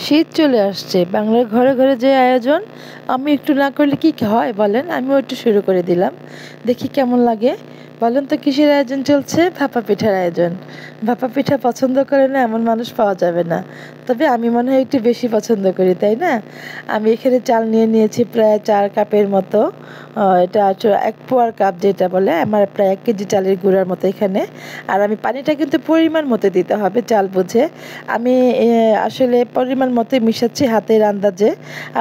শীত চলে আসছে, বাংলার ঘরে ঘরে যে আয়োজন, আমি একটু না করলে কি হয় বলেন? আমিও একটু শুরু করে দিলাম, দেখি কেমন লাগে। বলেন তো কিসের আয়োজন চলছে? ভাপা পিঠার আয়োজন। ভাপা পিঠা পছন্দ করে না এমন মানুষ পাওয়া যাবে না, তবে আমি মনে হয় একটু বেশি পছন্দ করি, তাই না? আমি এখানে চাল নিয়ে নিয়েছি প্রায় 4 কাপের মতো। এটা হচ্ছে 1 পোয়ার কাপ, যেটা বলে আমার প্রায় 1 কেজি চালের গুঁড়ার মতো এখানে। আর আমি পানিটা কিন্তু পরিমাণ মতো দিতে হবে, চাল বুঝে। আমি আসলে পরিমাণ মতো মিশাচ্ছি হাতের আন্দাজে।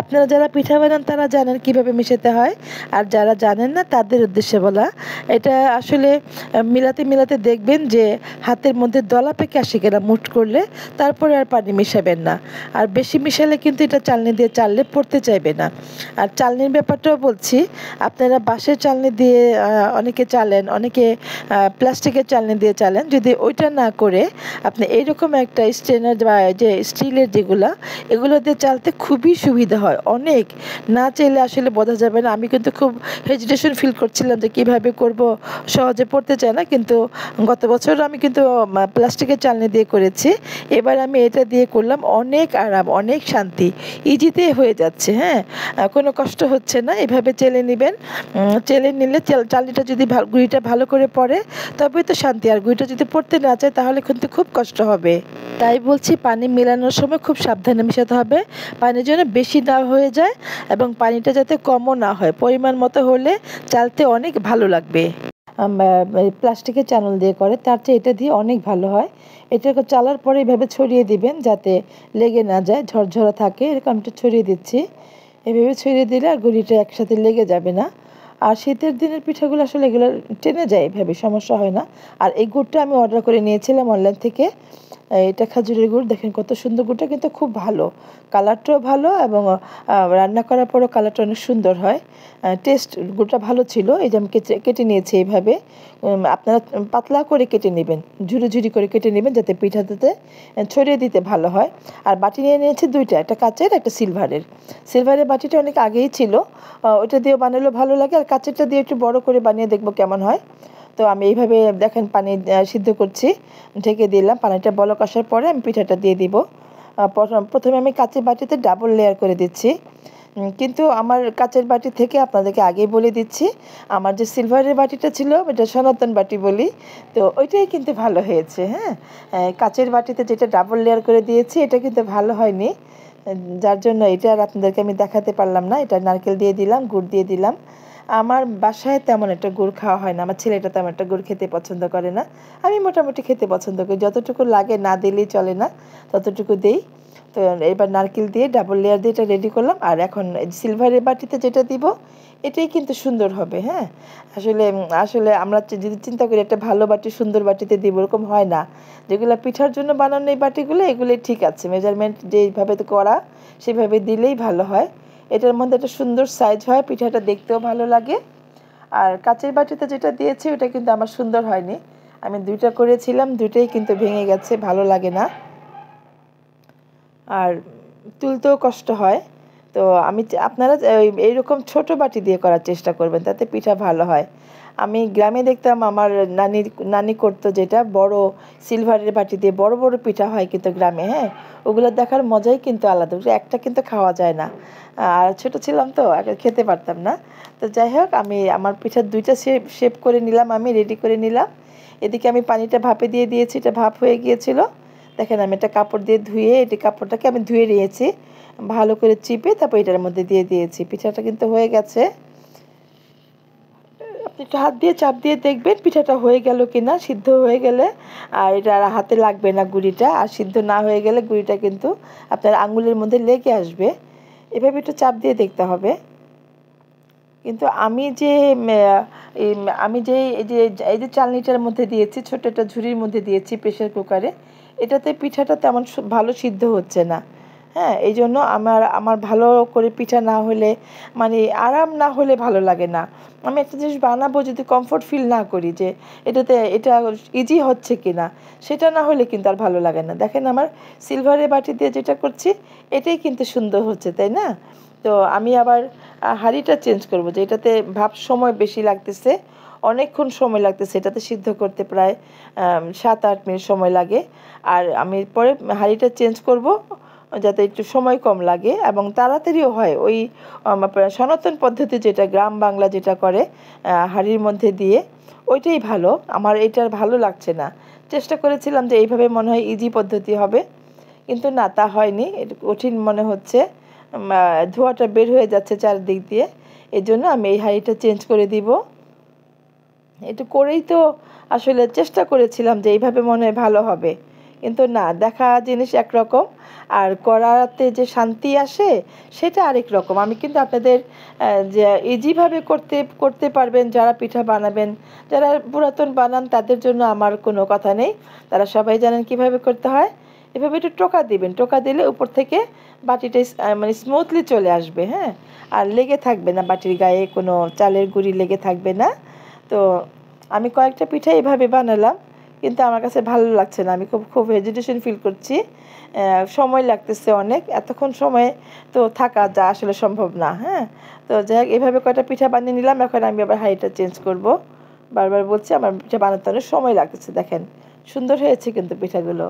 আপনারা যারা পিঠা বানান তারা জানেন কিভাবে মিশাতে হয়, আর যারা জানেন না তাদের উদ্দেশ্যে বলা। এটা আসলে মিলাতে মিলাতে দেখবেন যে হাতের মধ্যে দলা পেকে আসে কিনা মুঠ করলে, তারপরে আর পানি মিশাবেন না। আর বেশি মিশালে কিন্তু এটা চালনি দিয়ে চাললে পড়তে চাইবে না। আর চালনির ব্যাপারটাও বলছি, আপনারা বাঁশের চালনি দিয়ে অনেকে চালেন, অনেকে প্লাস্টিকের চালনি দিয়ে চালেন। যদি ওইটা না করে আপনি এইরকম একটা স্ট্রেনার বা যে স্টিলের যেগুলো, এগুলো দিয়ে চালতে খুবই সুবিধা হয় অনেক। না চাইলে আসলে বোঝা যাবে না। আমি কিন্তু খুব হেজিটেশন ফিল করছিলাম যে কীভাবে করব, সহজে পড়তে চায় না। কিন্তু গত বছর আমি কিন্তু প্লাস্টিকের চালনি দিয়ে করেছি, এবার আমি এটা দিয়ে করলাম। অনেক আরাম, অনেক শান্তি, ইজিতে হয়ে যাচ্ছে। হ্যাঁ, কোনো কষ্ট হচ্ছে না। এভাবে চেলে নেবেন। চেলে নিলে চালনিটা যদি গুঁড়িটা ভালো করে পড়ে তবেই তো শান্তি। আর গুঁড়িটা যদি পড়তে না চায় তাহলে কিন্তু খুব কষ্ট হবে। তাই বলছি, পানি মেলানোর সময় খুব সাবধানে মেশাতে হবে, পানি যেন বেশি না হয়ে যায় এবং পানিটা যাতে কমও না হয়। পরিমাণ মতো হলে চালতে অনেক ভালো লাগবে। প্লাস্টিকের চালন দিয়ে করে তার চেয়ে এটা দিয়ে অনেক ভালো হয়। এটাকে চালার পরে এভাবে ছড়িয়ে দিবেন যাতে লেগে না যায়, ঝরঝরা থাকে। এরকম একটু ছড়িয়ে দিচ্ছি। এভাবে ছড়িয়ে দিলে আর গুঁড়িটা একসাথে লেগে যাবে না। আর শীতের দিনের পিঠাগুলো আসলে এগুলো টেনে যায়, এভাবে সমস্যা হয় না। আর এই গুড়টা আমি অর্ডার করে নিয়েছিলাম অনলাইন থেকে। এটা খেজুরের গুড়, দেখেন কত সুন্দর। গুড়টা কিন্তু খুব ভালো, কালারটাও ভালো এবং রান্না করার পরও কালারটা অনেক সুন্দর হয়। টেস্ট গুড়টা ভালো ছিল। এই যে আমি কেটে নিয়েছি এইভাবে। আপনারা পাতলা করে কেটে নেবেন, ঝুরি ঝুরি করে কেটে নেবেন যাতে পিঠাতে ছড়িয়ে দিতে ভালো হয়। আর বাটি নিয়ে নিয়েছি 2টা, একটা কাচের একটা সিলভারের। সিলভারের বাটিটা অনেক আগেই ছিল, ওটা দিয়ে বানালেও ভালো লাগে। আর কাচেরটা দিয়ে একটু বড় করে বানিয়ে দেখবো কেমন হয়। তো আমি এইভাবে দেখেন পানি সিদ্ধ করছি, ঢেকে দিলাম। পানিটা বলক আসার পরে আমি পিঠাটা দিয়ে দিব। প্রথমে আমি কাচের বাটিতে ডাবল লেয়ার করে দিচ্ছি। কিন্তু আমার কাচের বাটি থেকে আপনাদেরকে আগেই বলে দিচ্ছি, আমার যে সিলভারের বাটিটা ছিল, এটা সনাতন বাটি বলি, তো ওইটাই কিন্তু ভালো হয়েছে। হ্যাঁ, কাচের বাটিতে যেটা ডাবল লেয়ার করে দিয়েছি এটা কিন্তু ভালো হয়নি, যার জন্য এটা আর আপনাদেরকে আমি দেখাতে পারলাম না। এটা নারকেল দিয়ে দিলাম, গুড় দিয়ে দিলাম। আমার বাসায় তেমন একটা গুড় খাওয়া হয় না, আমার ছেলেটা তেমন একটা গুড় খেতে পছন্দ করে না। আমি মোটামুটি খেতে পছন্দ করি, যতটুকু লাগে, না দিলেই চলে না, ততটুকু দিই। তো এবার নারকেল দিয়ে ডাবল লেয়ার দিয়ে এটা রেডি করলাম। আর এখন সিলভারের বাটিতে যেটা দিব এটাই কিন্তু সুন্দর হবে। হ্যাঁ, আসলে আসলে আমরা যদি চিন্তা করি একটা ভালো বাটি সুন্দর বাটিতে দিব, ওরকম হয় না। যেগুলো পিঠার জন্য বানানো এই বাটিগুলো, এগুলোই ঠিক আছে, মেজারমেন্ট যেইভাবে করা সেভাবে দিলেই ভালো হয়। এটার মধ্যে একটা সুন্দর সাইজ হয়, পিঠাটা দেখতেও ভালো লাগে। আর কাচের বাটিতে যেটা দিয়েছি ওটা কিন্তু আমার সুন্দর হয়নি। আমি 2টা করেছিলাম, 2টাই কিন্তু ভেঙে গেছে, ভালো লাগে না, আর তুলতেও কষ্ট হয়। তো আপনারা এইরকম ছোট বাটি দিয়ে করার চেষ্টা করবেন, তাতে পিঠা ভালো হয়। আমি গ্রামে দেখতাম আমার নানি করতো, যেটা বড় সিলভারের বাটি দিয়ে বড় বড় পিঠা হয় কিন্তু গ্রামে। হ্যাঁ, ওগুলো দেখার মজাই কিন্তু আলাদা, একটা কিন্তু খাওয়া যায় না। আর ছোট ছিলাম তো খেতে পারতাম না। তো যাই হোক, আমি আমার পিঠার 2টা শেপ করে নিলাম, আমি রেডি করে নিলাম। এদিকে আমি পানিটা ভাপে দিয়ে দিয়েছি, এটা ভাপ হয়ে গিয়েছিল। দেখেন আমি একটা কাপড় দিয়ে ধুয়ে, এটি কাপড়টাকে আমি ধুয়ে নিয়েছি, ভালো করে চিপে তারপর এটার মধ্যে দিয়ে দিয়েছি। পিঠাটা কিন্তু হয়ে গেছে। আপনি একটু হাত দিয়ে চাপ দিয়ে দেখবেন পিঠাটা হয়ে গেল কিনা, সিদ্ধ হয়ে গেলে আর এটা হাতে লাগবে না গুঁড়িটা। আর সিদ্ধ না হয়ে গেলে গুঁড়িটা কিন্তু আপনার আঙুলের মধ্যে লেগে আসবে। এভাবে একটু চাপ দিয়ে দেখতে হবে। কিন্তু আমি যে এই যে চালনিটার মধ্যে দিয়েছি, ছোট একটা ঝুড়ির মধ্যে দিয়েছি প্রেসার কুকারে, এটাতে পিঠাটা তেমন ভালো সিদ্ধ হচ্ছে না। হ্যাঁ, এই জন্য আমার ভালো করে পিঠা না হলে, মানে আরাম না হলে ভালো লাগে না। আমি একটা জিনিস বানাবো, যদি কমফোর্ট ফিল না করি যে এটা ইজি হচ্ছে কি না, সেটা না হলে কিন্তু আর ভালো লাগে না। দেখেন আমার সিলভারের বাটি দিয়ে যেটা করছি এটাই কিন্তু সুন্দর হচ্ছে, তাই না? তো আমি আবার হাঁড়িটা চেঞ্জ করব, যে এটাতে ভাপ সময় বেশি লাগতেছে, অনেকক্ষণ সময় লাগতেছে এটাতে সিদ্ধ করতে, প্রায় 7-8 মিনিট সময় লাগে। আর আমি পরে হাঁড়িটা চেঞ্জ করব, যাতে একটু সময় কম লাগে এবং তাড়াতাড়িও হয়। ওই সনাতন পদ্ধতি যেটা গ্রাম বাংলা যেটা করে হাঁড়ির মধ্যে দিয়ে, ওইটাই ভালো। আমার এইটার ভালো লাগছে না। চেষ্টা করেছিলাম যে এইভাবে মনে হয় ইজি পদ্ধতি হবে, কিন্তু না, তা হয়নি। এটা কঠিন মনে হচ্ছে। ধোঁয়াটা বের হয়ে যাচ্ছে চারদিক দিয়ে। এই জন্য আমি এই হাঁড়িটা চেঞ্জ করে দিব। এটা করেই তো আসলে চেষ্টা করেছিলাম যে এইভাবে মনে হয় ভালো হবে, কিন্তু না, দেখা জিনিস একরকম আর করাতে যে শান্তি আসে সেটা আরেক রকম। আমি কিন্তু আপনাদের যে ইজিভাবে করতে পারবেন যারা পিঠা বানাবেন, যারা পুরাতন বানান তাদের জন্য আমার কোনো কথা নেই। তারা সবাই জানেন কিভাবে করতে হয়। এভাবে একটু টোকা দিবেন, টোকা দিলে উপর থেকে বাটিটা মানে স্মুথলি চলে আসবে। হ্যাঁ, আর লেগে থাকবে না, বাটির গায়ে কোনো চালের গুঁড়ি লেগে থাকবে না। তো আমি কয়েকটা পিঠা এভাবে বানালাম, কিন্তু আমার কাছে ভালো লাগছে না। আমি খুব হেজিটেশন ফিল করছি। সময় লাগতেছে অনেক, এতক্ষণ সময় তো থাকা যা আসলে সম্ভব না। হ্যাঁ, তো যাই হোক, এভাবে কয়টা পিঠা বানিয়ে নিলাম। এখন আমি আবার হাঁড়িটা চেঞ্জ করব। বারবার বলছি আমার পিঠা বানাতে অনেক সময় লাগতেছে। দেখেন সুন্দর হয়েছে কিন্তু পিঠাগুলো।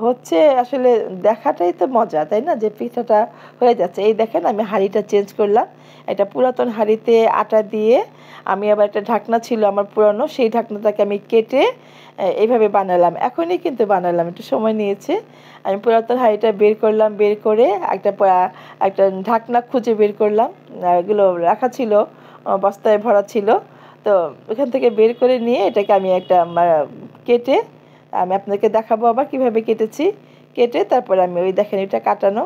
হচ্ছে আসলে দেখাটাই তো মজা, তাই না, যে পিঠাটা হয়ে যাচ্ছে। এই দেখেন আমি হাঁড়িটা চেঞ্জ করলাম। একটা পুরাতন হাঁড়িতে আটা দিয়ে আমি আবার একটা ঢাকনা ছিল আমার পুরানো, সেই ঢাকনাটাকে আমি কেটে এইভাবে বানালাম। এখনই কিন্তু বানালাম, একটু সময় নিয়েছে। আমি পুরাতন হাঁড়িটা বের করলাম, বের করে একটা ঢাকনা খুঁজে বের করলাম। এগুলো রাখা ছিল, বস্তায় ভরা ছিল। তো ওখান থেকে বের করে নিয়ে এটাকে আমি একটা কেটে আমি আপনাকে দেখাবো আবার কিভাবে কেটেছি। কেটে তারপরে আমি ওই দেখেন এটা কাটানো।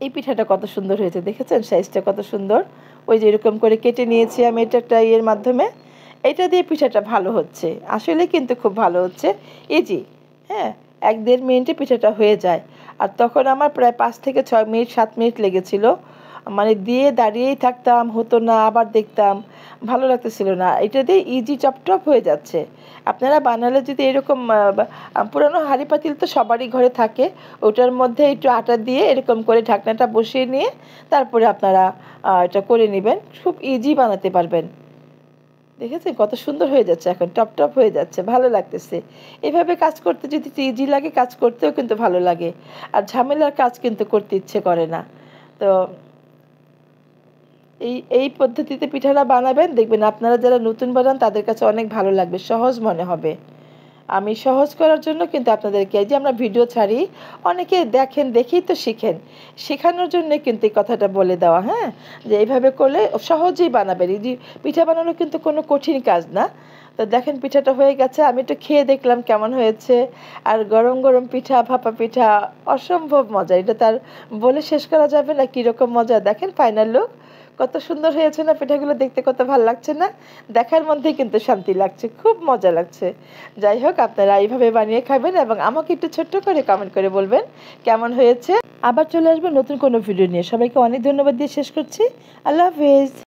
এই পিঠাটা কত সুন্দর হয়েছে, দেখেছেন সাইজটা কত সুন্দর। ওই যে এরকম করে কেটে নিয়েছি আমি এটা একটা ইয়ের মাধ্যমে। এটা দিয়ে পিঠাটা ভালো হচ্ছে, আসলে কিন্তু খুব ভালো হচ্ছে, ইজি। হ্যাঁ, 1-1.5 মিনিটে পিঠাটা হয়ে যায়। আর তখন আমার প্রায় 5 থেকে 6 মিনিট 7 মিনিট লেগেছিল। মানে দিয়ে দাঁড়িয়েই থাকতাম, হতো না, আবার দেখতাম, ভালো লাগতেছিল না। এটা দিয়ে ইজি চপটপ হয়ে যাচ্ছে। আপনারা বানালে যদি এরকম পুরানো হাঁড়ি পাতিল তো সবারই ঘরে থাকে, ওটার মধ্যে একটু আটা দিয়ে এরকম করে ঢাকনাটা বসিয়ে নিয়ে তারপরে আপনারা এটা করে নেবেন, খুব ইজি বানাতে পারবেন। দেখেছেন কত সুন্দর হয়ে যাচ্ছে, এখন টপ টপ হয়ে যাচ্ছে, ভালো লাগতেছে। এভাবে কাজ করতে যদি ইজি লাগে, কাজ করতেও কিন্তু ভালো লাগে। আর ঝামেলার কাজ কিন্তু করতে ইচ্ছে করে না। তো এই পদ্ধতিতে পিঠাটা বানাবেন, দেখবেন আপনারা যারা নতুন বানান তাদের কাছে অনেক ভালো লাগবে, সহজ মনে হবে। আমি সহজ করার জন্য কিন্তু আপনাদেরকে, এই যে আমরা ভিডিও ছাড়ি, অনেকে দেখেন, দেখেই তো শিখেন। শেখানোর জন্য কিন্তু এই কথাটা বলে দেওয়া। হ্যাঁ, যে এইভাবে করলে সহজেই বানাবেন। এই যে পিঠা বানানো কিন্তু কোনো কঠিন কাজ না। তো দেখেন পিঠাটা হয়ে গেছে, আমি একটু খেয়ে দেখলাম কেমন হয়েছে। আর গরম গরম পিঠা, ভাপা পিঠা, অসম্ভব মজা। এটা তার বলে শেষ করা যাবে না কীরকম মজা। দেখেন ফাইনাল লুক কত সুন্দর হয়েছে না, পিঠাগুলো দেখতে কত ভালো লাগছে না, দেখার মধ্যেই কিন্তু শান্তি লাগছে, খুব মজা লাগছে। যাই হোক, আপনারা এইভাবে বানিয়ে খাবেন এবং আমাকে একটু ছোট্ট করে কমেন্ট করে বলবেন কেমন হয়েছে। আবার চলে আসবেন নতুন কোনো ভিডিও নিয়ে। সবাইকে অনেক ধন্যবাদ দিয়ে শেষ করছি। আল্লাহ হাফেজ।